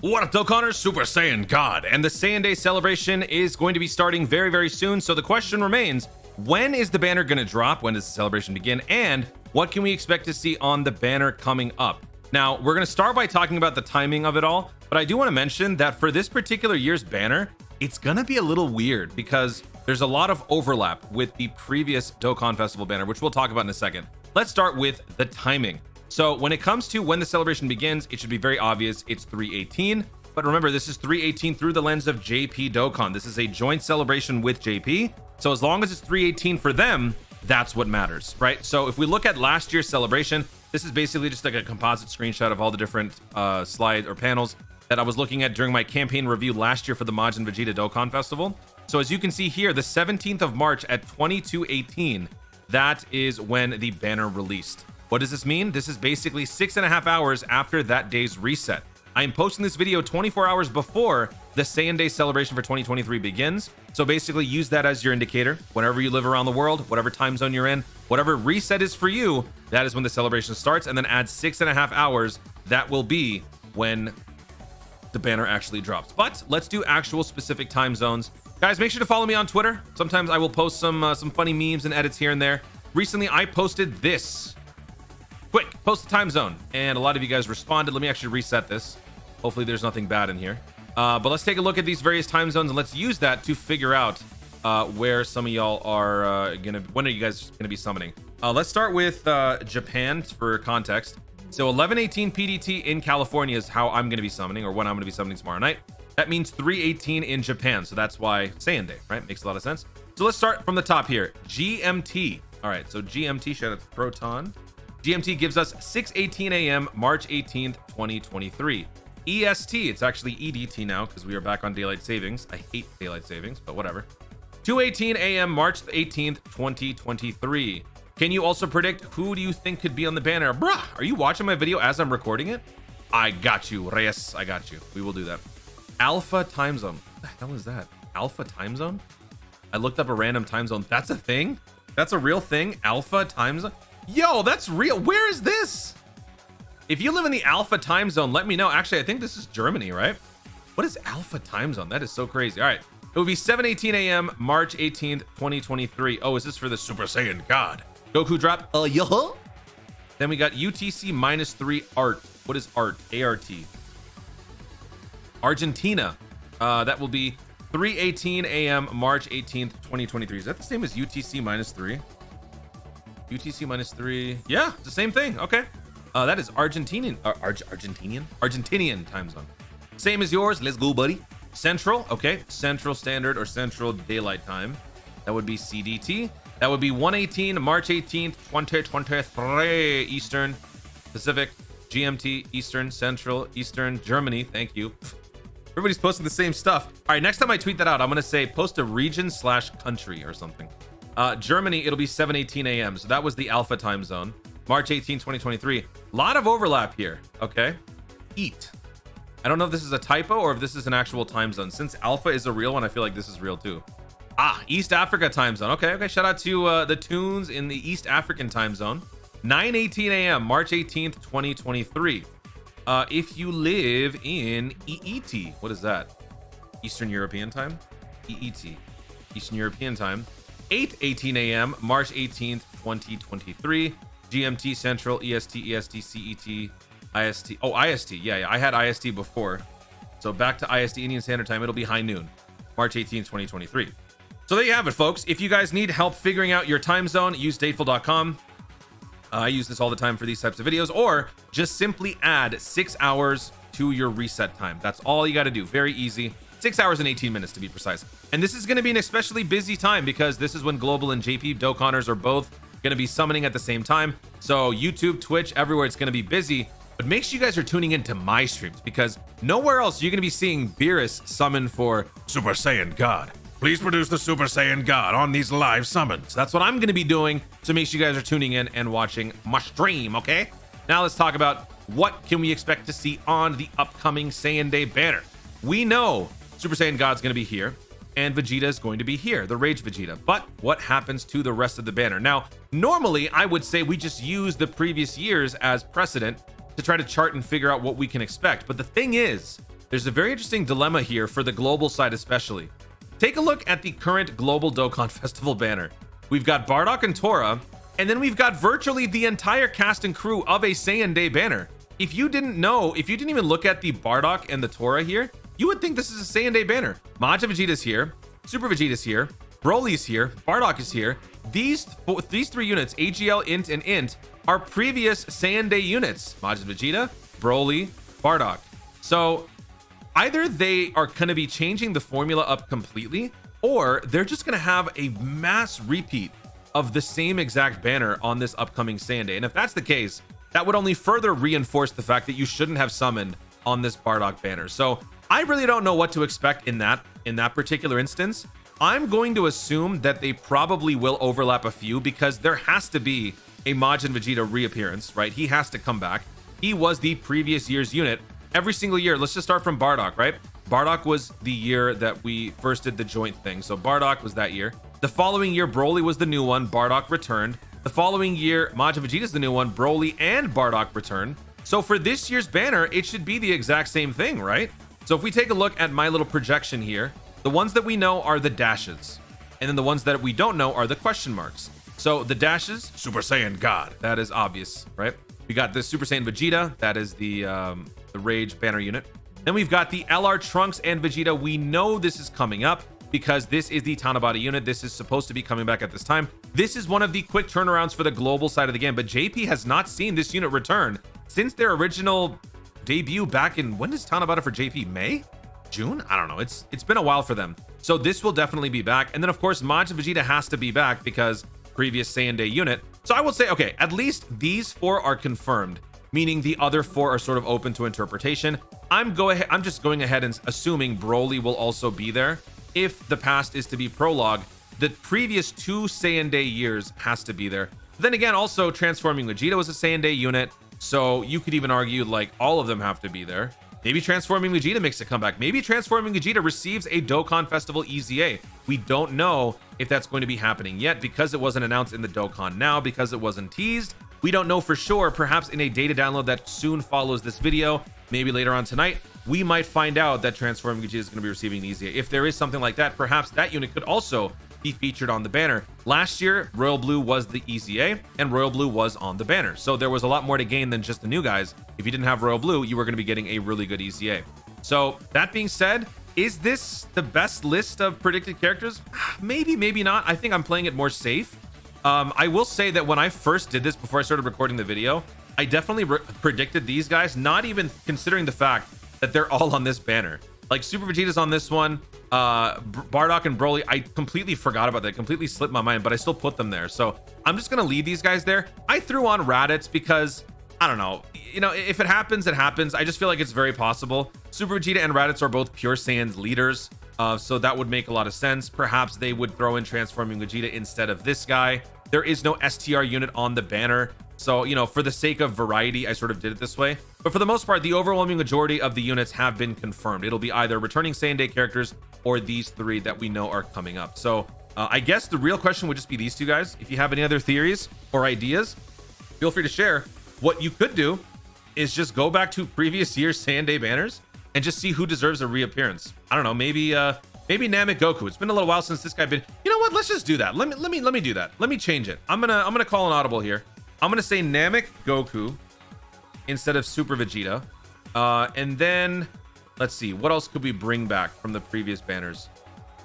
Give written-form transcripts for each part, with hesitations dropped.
What up, Dokkaners? Super Saiyan God, and the Saiyan Day celebration is going to be starting very, very soon. So the question remains, when is the banner going to drop? When does the celebration begin? And what can we expect to see on the banner coming up? Now, we're going to start by talking about the timing of it all, but I do want to mention that for this particular year's banner, it's going to be a little weird because there's a lot of overlap with the previous Dokkan Festival banner, which we'll talk about in a second. Let's start with the timing. So when it comes to when the celebration begins, it should be very obvious. It's 3/18. But remember, this is 3/18 through the lens of JP Dokkan. This is a joint celebration with JP. So as long as it's 3/18 for them, that's what matters, right? So if we look at last year's celebration, this is basically just like a composite screenshot of all the different slides or panels that I was looking at during my campaign review last year for the Majin Vegeta Dokkan Festival. So as you can see here, the 17th of March at 22:18, that is when the banner released. What does this mean? This is basically 6.5 hours after that day's reset. I am posting this video 24 hours before the Saiyan Day celebration for 2023 begins. So basically use that as your indicator. Whenever you live around the world, whatever time zone you're in, whatever reset is for you, that is when the celebration starts, and then add 6.5 hours. That will be when the banner actually drops. But let's do actual specific time zones. Guys, make sure to follow me on Twitter. Sometimes I will post some funny memes and edits here and there. Recently, I posted this. Quick, post the time zone, and a lot of you guys responded. Let me actually reset this. Hopefully there's nothing bad in here, but let's take a look at these various time zones and let's use that to figure out where some of y'all are when are you guys gonna be summoning. Let's start with Japan for context. So 11:18 PDT in California is how I'm gonna be summoning, or when I'm gonna be summoning tomorrow night. That means 3:18 in Japan, so that's why Saiyan Day, right? Makes a lot of sense. So let's start from the top here. GMT. All right, so GMT, shout out to Proton. GMT gives us 6:18 a.m. March 18th, 2023. EST, it's actually EDT now because we are back on daylight savings. I hate daylight savings, but whatever. 2:18 a.m. March 18th, 2023. Can you also predict who do you think could be on the banner? Bruh, are you watching my video as I'm recording it? I got you, Reyes. I got you. We will do that. Alpha time zone. What the hell is that? Alpha time zone? I looked up a random time zone. That's a thing? That's a real thing? Alpha time zone? Yo, that's real. Where is this? If you live in the Alpha time zone, let me know. Actually, I think this is Germany, right? What is Alpha time zone? That is so crazy. All right. It would be 7:18 a.m. March 18th, 2023. Oh, is this for the Super Saiyan God? Goku drop? Yeah. Then we got UTC -3 art. What is art? ART. Argentina. That will be 3:18 a.m. March 18th, 2023. Is that the same as UTC -3? UTC -3. Yeah, it's the same thing. Okay. That is Argentinian time zone. Same as yours. Let's go, buddy. Central. Okay. Central Standard or Central Daylight Time. That would be CDT. That would be 1:18 March 18th, 2023 Eastern Pacific. GMT Eastern Central Eastern Germany. Thank you. Everybody's posting the same stuff. All right. Next time I tweet that out, I'm going to say post a region/country or something. Germany, it'll be 7:18 a.m. So that was the Alpha time zone. March 18, 2023. A lot of overlap here. Okay. Eat. I don't know if this is a typo or if this is an actual time zone. Since Alpha is a real one, I feel like this is real too. East Africa time zone. Okay. Shout out to the tunes in the East African time zone. 9:18 a.m. March 18th, 2023. If you live in EET, what is that? Eastern European time? EET. Eastern European time. 8:18 a.m. March 18th, 2023. GMT Central, EST, CET, IST. Oh, IST. Yeah. I had IST before. So back to IST Indian Standard Time. It'll be high noon, March 18th, 2023. So there you have it, folks. If you guys need help figuring out your time zone, use dateful.com. I use this all the time for these types of videos, or just simply add 6 hours to your reset time. That's all you got to do. Very easy. 6 hours and 18 minutes to be precise. And this is going to be an especially busy time because this is when Global and JP Dokkaners are both going to be summoning at the same time. So YouTube, Twitch, everywhere, it's going to be busy. But make sure you guys are tuning into my streams because nowhere else you're going to be seeing Beerus summon for Super Saiyan God. Please produce the Super Saiyan God on these live summons. That's what I'm going to be doing. So make sure you guys are tuning in and watching my stream, okay? Now let's talk about what can we expect to see on the upcoming Saiyan Day banner. We know Super Saiyan God's going to be here. And Vegeta is going to be here, the Rage Vegeta. But what happens to the rest of the banner? Now, normally I would say we just use the previous years as precedent to try to chart and figure out what we can expect. But the thing is, there's a very interesting dilemma here for the global side especially. Take a look at the current global Dokkan Festival banner. We've got Bardock and Tora, and then we've got virtually the entire cast and crew of a Saiyan Day banner. If you didn't know, if you didn't even look at the Bardock and the Tora here, you would think this is a Saiyan Day banner. Majin Vegeta's here, Super Vegeta's here, Broly's here, Bardock is here. These three units, AGL, Int, and Int, are previous Saiyan Day units. Majin Vegeta, Broly, Bardock. So either they are going to be changing the formula up completely, or they're just going to have a mass repeat of the same exact banner on this upcoming Saiyan Day. And if that's the case, that would only further reinforce the fact that you shouldn't have summoned on this Bardock banner. So I really don't know what to expect in that particular instance. I'm going to assume that they probably will overlap a few, because there has to be a Majin Vegeta reappearance, right? He has to come back. He was the previous year's unit. Every single year, let's just start from Bardock, right? Bardock was the year that we first did the joint thing. So Bardock was that year. The following year, Broly was the new one. Bardock returned. The following year, Majin Vegeta's the new one. Broly and Bardock returned. So for this year's banner, it should be the exact same thing, right? So if we take a look at my little projection here, the ones that we know are the dashes. And then the ones that we don't know are the question marks. So the dashes, Super Saiyan God, that is obvious, right? We got the Super Saiyan Vegeta, that is the Rage banner unit. Then we've got the LR Trunks and Vegeta. We know this is coming up because this is the Tanabata unit. This is supposed to be coming back at this time. This is one of the quick turnarounds for the global side of the game, but JP has not seen this unit return since their original debut back in, when is Tanabata for JP? May? June? I don't know. It's been a while for them. So this will definitely be back. And then of course, Majin Vegeta has to be back because previous Saiyan Day unit. So I will say, okay, at least these four are confirmed, meaning the other four are sort of open to interpretation. I'm just going ahead and assuming Broly will also be there. If the past is to be prologue, the previous two Saiyan Day years has to be there. Then again, also Transforming Vegeta was a Saiyan Day unit, so you could even argue like all of them have to be there. Maybe Transforming Vegeta makes a comeback. Maybe Transforming Vegeta receives a Dokkan Festival EZA. We don't know if that's going to be happening yet because it wasn't announced in the Dokkan Now, because it wasn't teased. We don't know for sure. Perhaps in a data download that soon follows this video, maybe later on tonight, we might find out that Transforming Vegeta is going to be receiving an EZA. If there is something like that, perhaps that unit could also be featured on the banner. Last year, Royal Blue was the EZA and Royal Blue was on the banner. So there was a lot more to gain than just the new guys. If you didn't have Royal Blue, you were going to be getting a really good EZA. So that being said, is this the best list of predicted characters? Maybe, maybe not. I think I'm playing it more safe. I will say that when I first did this, before I started recording the video, I definitely predicted these guys, not even considering the fact that they're all on this banner. Like Super Vegeta's on this one, Bardock and Broly, I completely forgot about that, completely slipped my mind, but I still put them there. So I'm just gonna leave these guys there. I threw on Raditz because, I don't know, you know, if it happens, it happens. I just feel like it's very possible. Super Vegeta and Raditz are both pure Saiyan's leaders, so that would make a lot of sense. Perhaps they would throw in Transforming Vegeta instead of this guy. There is no STR unit on the banner, so, you know, for the sake of variety, I sort of did it this way. But for the most part, the overwhelming majority of the units have been confirmed. It'll be either returning Saiyan Day characters or these three that we know are coming up. So I guess the real question would just be these two guys. If you have any other theories or ideas, feel free to share. What you could do is just go back to previous year's Saiyan Day banners and just see who deserves a reappearance. I don't know, maybe Namek Goku. It's been a little while since this guy been. You know what? Let's just do that. Let me do that. Let me change it. I'm gonna call an audible here. I'm gonna say Namek Goku instead of Super Vegeta, and then let's see, what else could we bring back from the previous banners?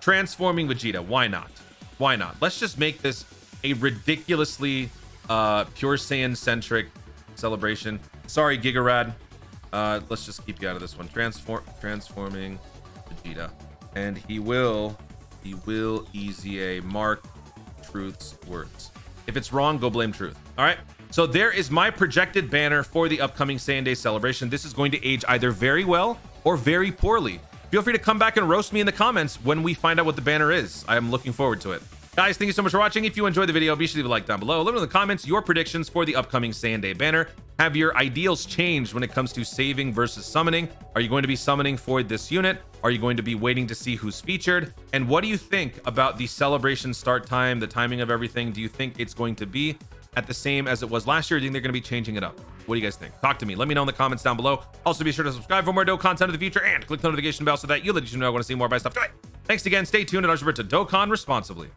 Transforming Vegeta. Why not? Why not? Let's just make this a ridiculously pure Saiyan centric celebration. Sorry, Gigarad. Let's just keep you out of this one. Transforming Vegeta, and he will EZA. Mark Truth's words. If it's wrong, go blame Truth. All right. So there is my projected banner for the upcoming Saiyan Day celebration. This is going to age either very well or very poorly. Feel free to come back and roast me in the comments when we find out what the banner is. I am looking forward to it. Guys, thank you so much for watching. If you enjoyed the video, be sure to leave a like down below. Let me know in the comments your predictions for the upcoming Saiyan Day banner. Have your ideals changed when it comes to saving versus summoning? Are you going to be summoning for this unit? Are you going to be waiting to see who's featured? And what do you think about the celebration start time, the timing of everything? Do you think it's going to be at the same as it was last year? Or do you think they're going to be changing it up? What do you guys think? Talk to me. Let me know in the comments down below. Also, be sure to subscribe for more dope content in the future and click the notification bell so that you'll let you know I want to see more of my stuff. Thanks again. Stay tuned and I'll to Dokkan responsibly.